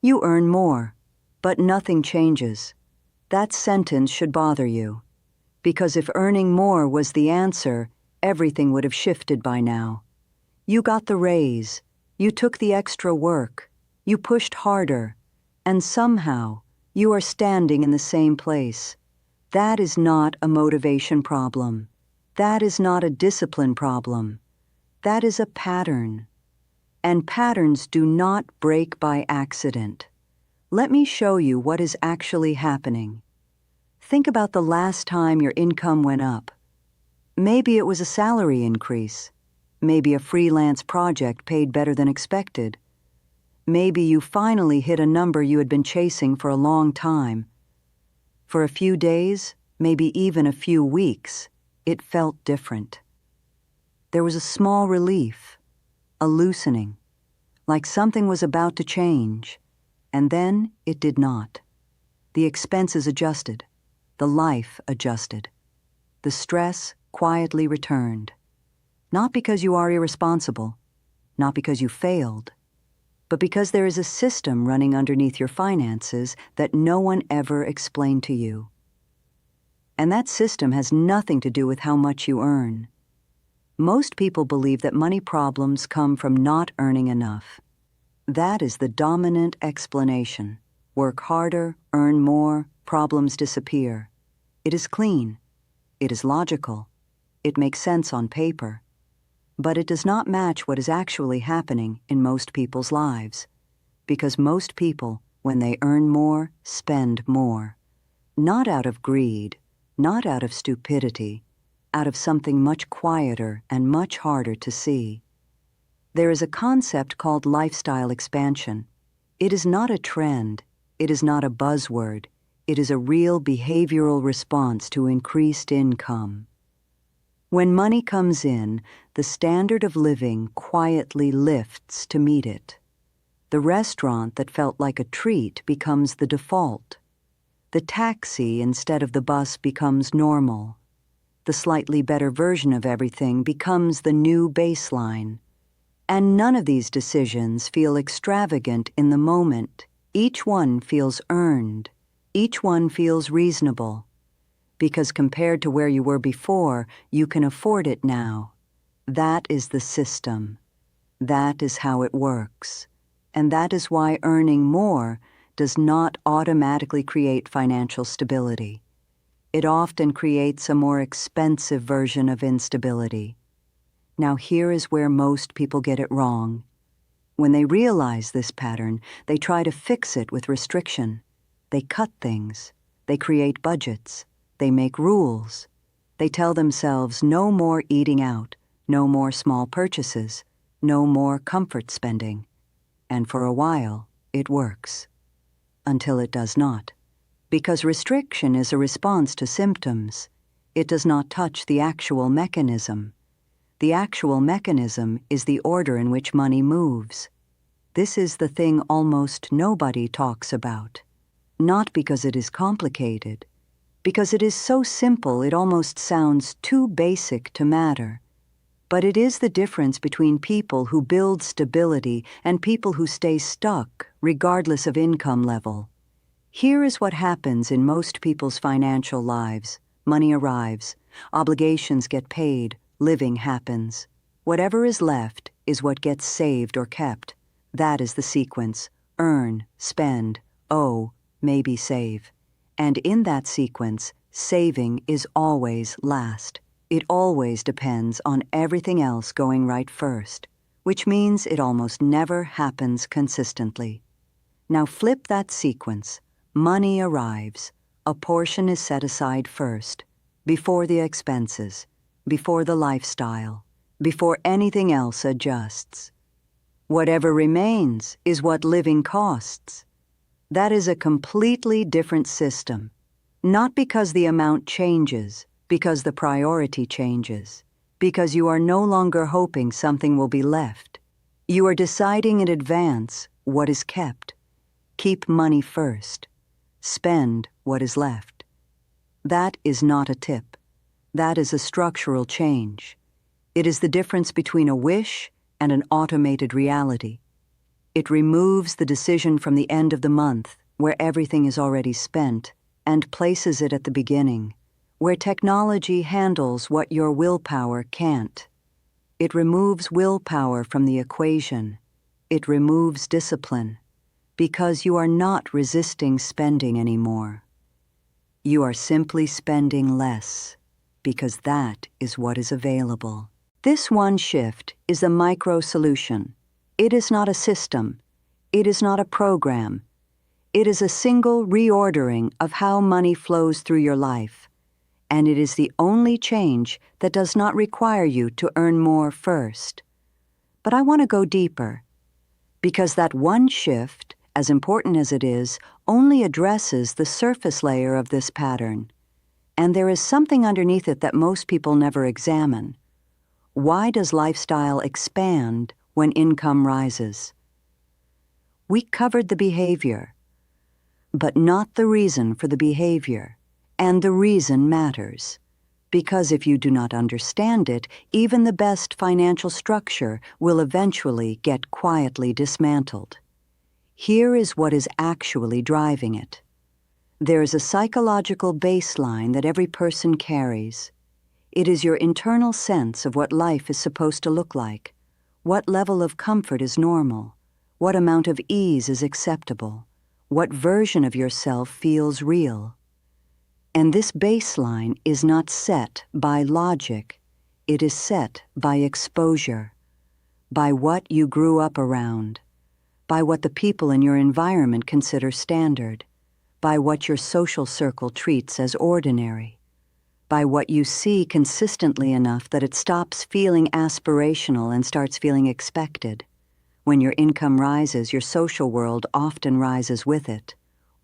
You earn more, but nothing changes. That sentence should bother you, because if earning more was the answer, everything would have shifted by now. You got the raise, you took the extra work, you pushed harder, and somehow you are standing in the same place. That is not a motivation problem. That is not a discipline problem. That is a pattern. And patterns do not break by accident. Let me show you what is actually happening. Think about the last time your income went up. Maybe it was a salary increase. Maybe a freelance project paid better than expected. Maybe you finally hit a number you had been chasing for a long time. For a few days, maybe even a few weeks, it felt different. There was a small relief, a loosening, like something was about to change, and then it did not. The expenses adjusted, the life adjusted, the stress quietly returned. Not because you are irresponsible, not because you failed, but because there is a system running underneath your finances that no one ever explained to you. And that system has nothing to do with how much you earn. Most people believe that money problems come from not earning enough. That is the dominant explanation. Work harder, earn more, problems disappear. It is clean. It is logical. It makes sense on paper. But it does not match what is actually happening in most people's lives. Because most people, when they earn more, spend more. Not out of greed, not out of stupidity, out of something much quieter and much harder to see. There is a concept called lifestyle expansion. It is not a trend. It is not a buzzword. It is a real behavioral response to increased income. When money comes in, the standard of living quietly lifts to meet it. The restaurant that felt like a treat becomes the default. The taxi instead of the bus becomes normal. The slightly better version of everything becomes the new baseline. And none of these decisions feel extravagant in the moment. Each one feels earned. Each one feels reasonable. Because compared to where you were before, you can afford it now. That is the system. That is how it works. And that is why earning more does not automatically create financial stability. It often creates a more expensive version of instability. Now here is where most people get it wrong. When they realize this pattern, they try to fix it with restriction. They cut things. They create budgets. They make rules. They tell themselves no more eating out, no more small purchases, no more comfort spending. And for a while, it works. Until it does not. Because restriction is a response to symptoms. It does not touch the actual mechanism. The actual mechanism is the order in which money moves. This is the thing almost nobody talks about. Not because it is complicated, because it is so simple it almost sounds too basic to matter. But it is the difference between people who build stability and people who stay stuck, regardless of income level. Here is what happens in most people's financial lives. Money arrives, obligations get paid, living happens. Whatever is left is what gets saved or kept. That is the sequence: earn, spend, owe, maybe save. And in that sequence, saving is always last. It always depends on everything else going right first, which means it almost never happens consistently. Now flip that sequence. Money arrives. A portion is set aside first, before the expenses, before the lifestyle, before anything else adjusts. Whatever remains is what living costs. That is a completely different system, not because the amount changes, because the priority changes, because you are no longer hoping something will be left. You are deciding in advance what is kept. Keep money first. Spend what is left. That is not a tip. That is a structural change. It is the difference between a wish and an automated reality. It removes the decision from the end of the month, where everything is already spent, and places it at the beginning, where technology handles what your willpower can't. It removes willpower from the equation. It removes discipline, because you are not resisting spending anymore. You are simply spending less, because that is what is available. This one shift is a micro solution. It is not a system. It is not a program. It is a single reordering of how money flows through your life, and it is the only change that does not require you to earn more first. But I want to go deeper, because that one shift, as important as it is, only addresses the surface layer of this pattern, and there is something underneath it that most people never examine. Why does lifestyle expand when income rises? We covered the behavior, but not the reason for the behavior, and the reason matters. Because if you do not understand it, even the best financial structure will eventually get quietly dismantled. Here is what is actually driving it. There is a psychological baseline that every person carries. It is your internal sense of what life is supposed to look like, what level of comfort is normal, what amount of ease is acceptable, what version of yourself feels real. And this baseline is not set by logic. It is set by exposure, by what you grew up around, by what the people in your environment consider standard, by what your social circle treats as ordinary, by what you see consistently enough that it stops feeling aspirational and starts feeling expected. When your income rises, your social world often rises with it,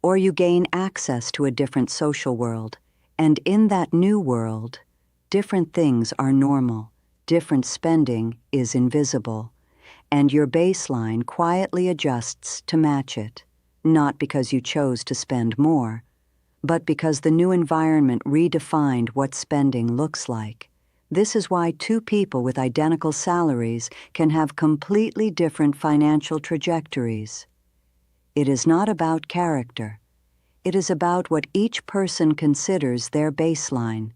or you gain access to a different social world, and in that new world, different things are normal, different spending is invisible, and your baseline quietly adjusts to match it, not because you chose to spend more, but because the new environment redefined what spending looks like. This is why two people with identical salaries can have completely different financial trajectories. It is not about character. It is about what each person considers their baseline,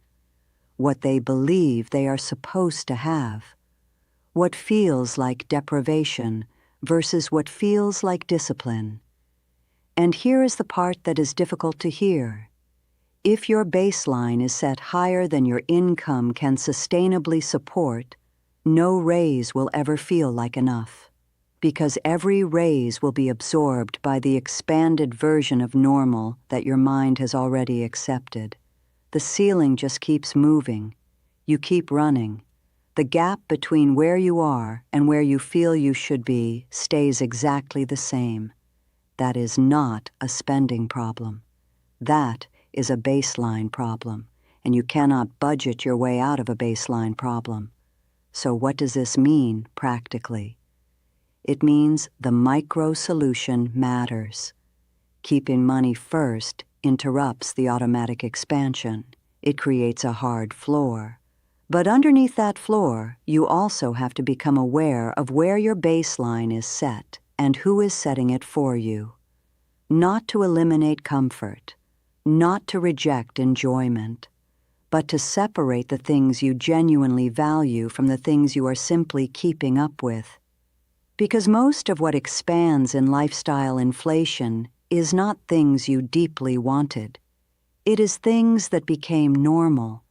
what they believe they are supposed to have, what feels like deprivation versus what feels like discipline. And here is the part that is difficult to hear. If your baseline is set higher than your income can sustainably support, no raise will ever feel like enough, because every raise will be absorbed by the expanded version of normal that your mind has already accepted. The ceiling just keeps moving. You keep running. The gap between where you are and where you feel you should be stays exactly the same. That is not a spending problem. That is a baseline problem, and you cannot budget your way out of a baseline problem. So what does this mean practically? It means the micro solution matters. Keeping money first interrupts the automatic expansion. It creates a hard floor. But underneath that floor, you also have to become aware of where your baseline is set and who is setting it for you. Not to eliminate comfort, not to reject enjoyment, but to separate the things you genuinely value from the things you are simply keeping up with. Because most of what expands in lifestyle inflation is not things you deeply wanted. It is things that became normal,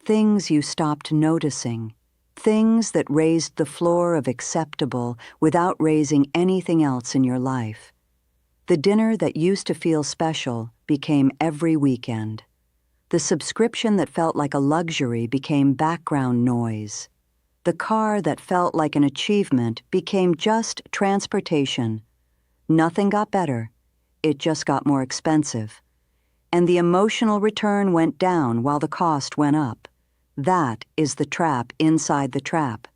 things you stopped noticing, things that raised the floor of acceptable without raising anything else in your life. The dinner that used to feel special became every weekend. The subscription that felt like a luxury became background noise. The car that felt like an achievement became just transportation. Nothing got better. It just got more expensive. And the emotional return went down while the cost went up. That is the trap inside the trap.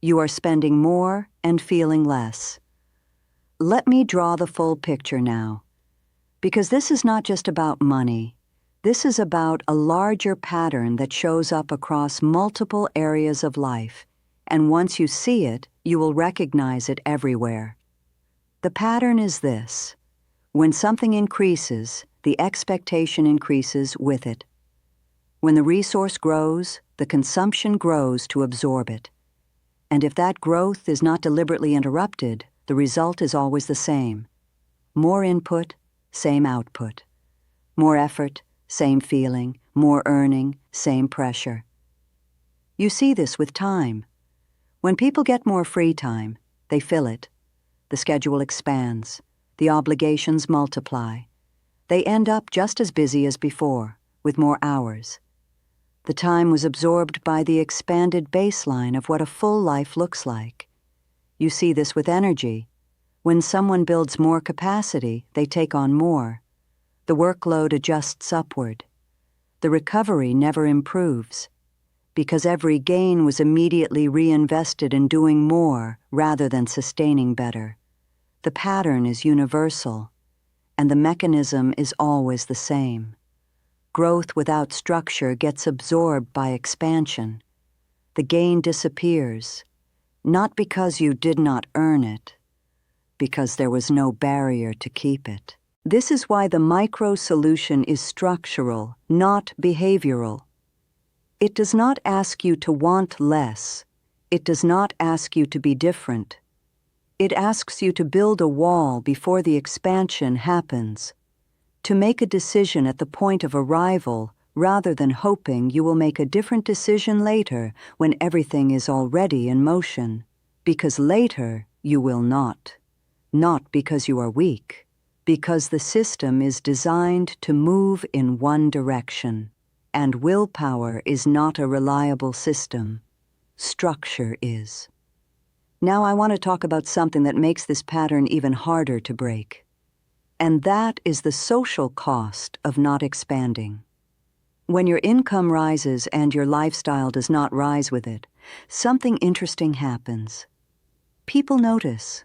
You are spending more and feeling less. Let me draw the full picture now, because this is not just about money. This is about a larger pattern that shows up across multiple areas of life, and once you see it, you will recognize it everywhere. The pattern is this. When something increases, the expectation increases with it. When the resource grows, the consumption grows to absorb it. And if that growth is not deliberately interrupted, the result is always the same. More input, same output. More effort, same feeling. More earning, same pressure. You see this with time. When people get more free time, they fill it. The schedule expands. The obligations multiply. They end up just as busy as before, with more hours. The time was absorbed by the expanded baseline of what a full life looks like. You see this with energy. When someone builds more capacity, they take on more. The workload adjusts upward. The recovery never improves, because every gain was immediately reinvested in doing more rather than sustaining better. The pattern is universal, and the mechanism is always the same. Growth without structure gets absorbed by expansion. The gain disappears, not because you did not earn it, because there was no barrier to keep it. This is why the micro-solution is structural, not behavioral. It does not ask you to want less. It does not ask you to be different. It asks you to build a wall before the expansion happens, to make a decision at the point of arrival rather than hoping you will make a different decision later when everything is already in motion, because later you will not. Not because you are weak, because the system is designed to move in one direction, and willpower is not a reliable system. Structure is. Now I want to talk about something that makes this pattern even harder to break. And that is the social cost of not expanding. When your income rises and your lifestyle does not rise with it, something interesting happens. People notice.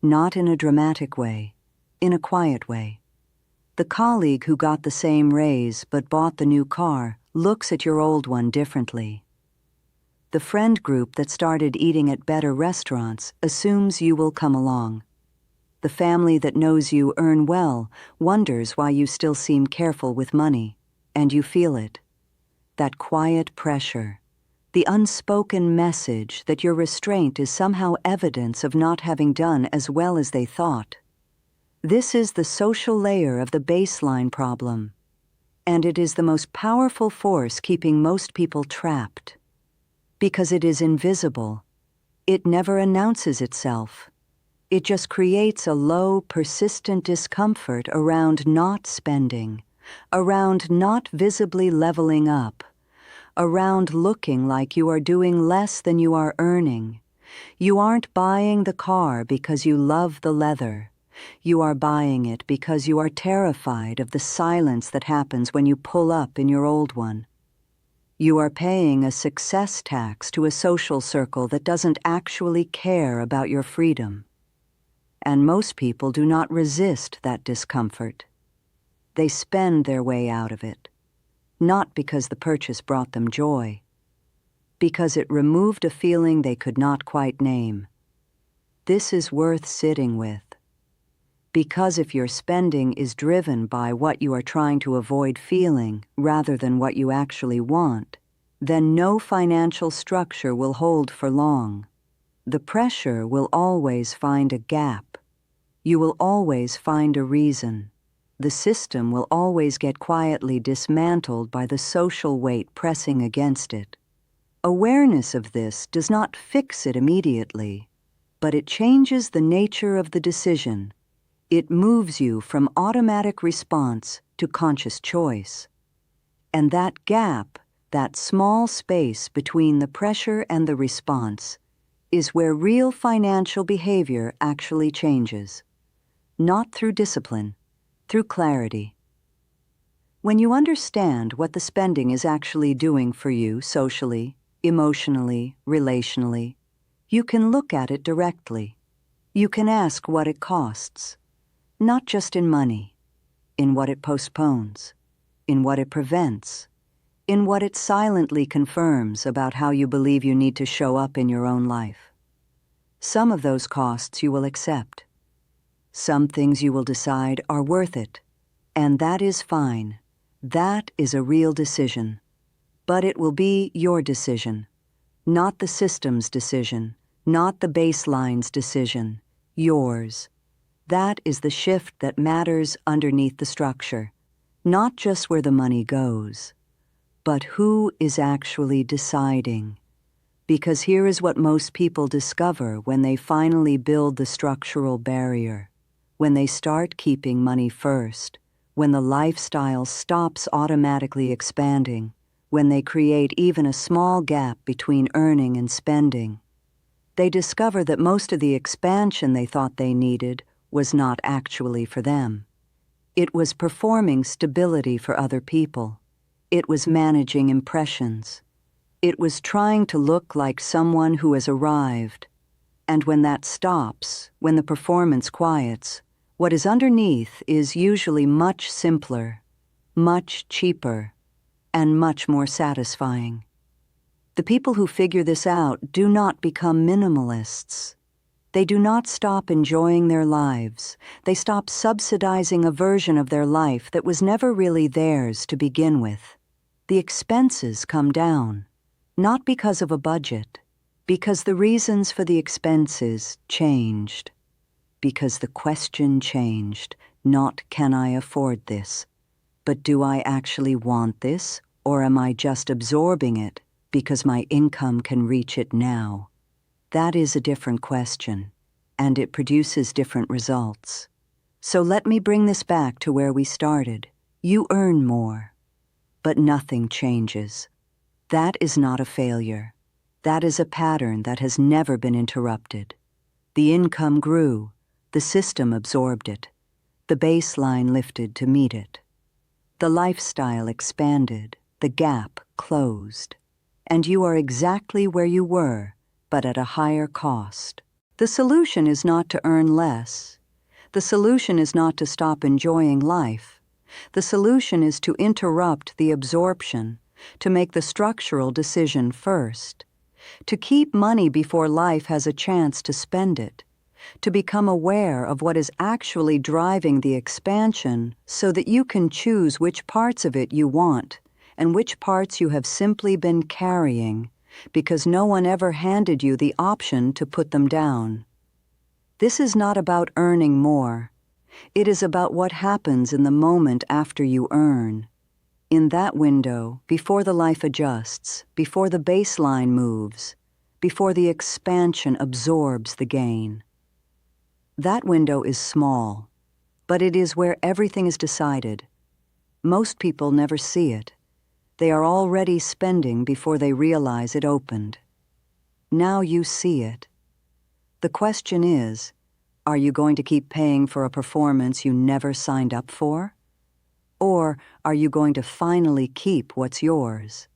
Not in a dramatic way, in a quiet way. The colleague who got the same raise but bought the new car looks at your old one differently. The friend group that started eating at better restaurants assumes you will come along. The family that knows you earn well wonders why you still seem careful with money, and you feel it. That quiet pressure, the unspoken message that your restraint is somehow evidence of not having done as well as they thought. This is the social layer of the baseline problem, and it is the most powerful force keeping most people trapped. Because it is invisible, it never announces itself. It just creates a low, persistent discomfort around not spending, around not visibly leveling up, around looking like you are doing less than you are earning. You aren't buying the car because you love the leather. You are buying it because you are terrified of the silence that happens when you pull up in your old one. You are paying a success tax to a social circle that doesn't actually care about your freedom. And most people do not resist that discomfort. They spend their way out of it, not because the purchase brought them joy, because it removed a feeling they could not quite name. This is worth sitting with. Because if your spending is driven by what you are trying to avoid feeling rather than what you actually want, then no financial structure will hold for long. The pressure will always find a gap. You will always find a reason. The system will always get quietly dismantled by the social weight pressing against it. Awareness of this does not fix it immediately, but it changes the nature of the decision. It moves you from automatic response to conscious choice. And that gap, that small space between the pressure and the response, is where real financial behavior actually changes. Not through discipline, through clarity. When you understand what the spending is actually doing for you socially, emotionally, relationally, you can look at it directly. You can ask what it costs. Not just in money, in what it postpones, in what it prevents, in what it silently confirms about how you believe you need to show up in your own life. Some of those costs you will accept. Some things you will decide are worth it, and that is fine. That is a real decision. But it will be your decision, not the system's decision, not the baseline's decision, yours. That is the shift that matters underneath the structure, not just where the money goes, but who is actually deciding. Because here is what most people discover when they finally build the structural barrier, when they start keeping money first, when the lifestyle stops automatically expanding, when they create even a small gap between earning and spending. They discover that most of the expansion they thought they needed was not actually for them. It was performing stability for other people. It was managing impressions. It was trying to look like someone who has arrived. And when that stops, when the performance quiets, what is underneath is usually much simpler, much cheaper, and much more satisfying. The people who figure this out do not become minimalists. They do not stop enjoying their lives. They stop subsidizing a version of their life that was never really theirs to begin with. The expenses come down, not because of a budget, because the reasons for the expenses changed, because the question changed, not can I afford this, but do I actually want this, or am I just absorbing it because my income can reach it now? That is a different question, and it produces different results. So let me bring this back to where we started. You earn more, but nothing changes. That is not a failure. That is a pattern that has never been interrupted. The income grew, the system absorbed it, the baseline lifted to meet it. The lifestyle expanded, the gap closed, and you are exactly where you were, but at a higher cost. The solution is not to earn less. The solution is not to stop enjoying life. The solution is to interrupt the absorption, to make the structural decision first, to keep money before life has a chance to spend it, to become aware of what is actually driving the expansion so that you can choose which parts of it you want and which parts you have simply been carrying because no one ever handed you the option to put them down. This is not about earning more. It is about what happens in the moment after you earn. In that window, before the life adjusts, before the baseline moves, before the expansion absorbs the gain. That window is small, but it is where everything is decided. Most people never see it. They are already spending before they realize it opened. Now you see it. The question is, are you going to keep paying for a performance you never signed up for? Or are you going to finally keep what's yours?